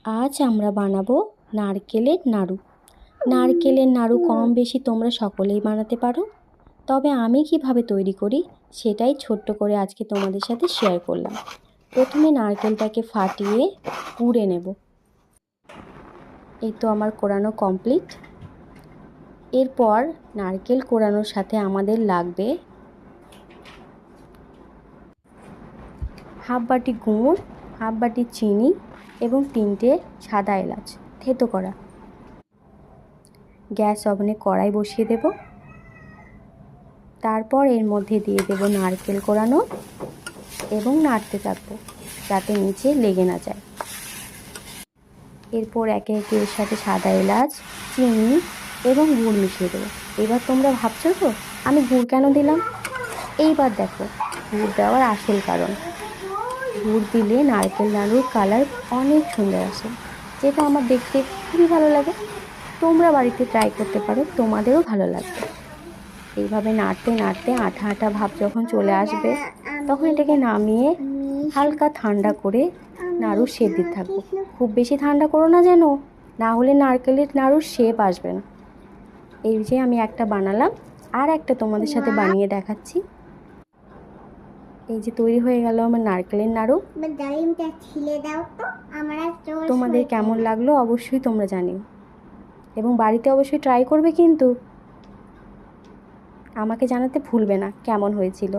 আজ আমরা বানাবো নারকেলের নাড়ু। নারকেলের নাড়ু কম বেশি তোমরা সকলেই বানাতে পারো, তবে আমি কিভাবে তৈরি করি সেটাই ছোট্ট করে আজকে তোমাদের সাথে শেয়ার করলাম। প্রথমে নারকেলটাকে ফাটিয়ে কুড়ে নেব। এই তো আমার কোড়ানো কমপ্লিট। এরপর নারকেল কোড়ানোর সাথে আমাদের লাগবে হাফ বাটি গুড়, হাফ বাটি চিনি এবং 3টে সাদা এলাচ থেতো করা। গ্যাস ওভেনে কড়াই বসিয়ে দেব। তারপর এর মধ্যে দিয়ে দেব নারকেল কোড়ানো এবং নাড়তে থাকবো যাতে নিচে লেগে না যায়। এরপর একে একে এর সাথে সাদা এলাচ, চিনি এবং গুড় মিশিয়ে দেবো। এবার তোমরা ভাবছো তো আমি গুড় কেন দিলাম? এইবার দেখো গুড় দেওয়ার আসল কারণ। গুড় দিলে নারকেল নাড়ুর কালার অনেক সুন্দর আসে, যেটা আমার দেখতে খুবই ভালো লাগে। তোমরা বাড়িতে ট্রাই করতে পারো, তোমাদেরও ভালো লাগবে। এইভাবে নাড়তে নাড়তে আঠা আঠা ভাব যখন চলে আসবে তখন এটাকে নামিয়ে হালকা ঠান্ডা করে নাড়ুর শেপ দিতে থাকবো। খুব বেশি ঠান্ডা করো না যেন, না হলে নারকেলের নাড়ুর শেপ আসবে না। এই যে আমি একটা বানালাম, আর একটা তোমাদের সাথে বানিয়ে দেখাচ্ছি। এই যে তৈরি হয়ে গেল আমার নারকেলের নাড়ু। তোমাদের কেমন লাগলো অবশ্যই তোমরা জানিও, এবং বাড়িতে অবশ্যই ট্রাই করবে, কিন্তু আমাকে জানাতে ভুলবে না কেমন হয়েছিল।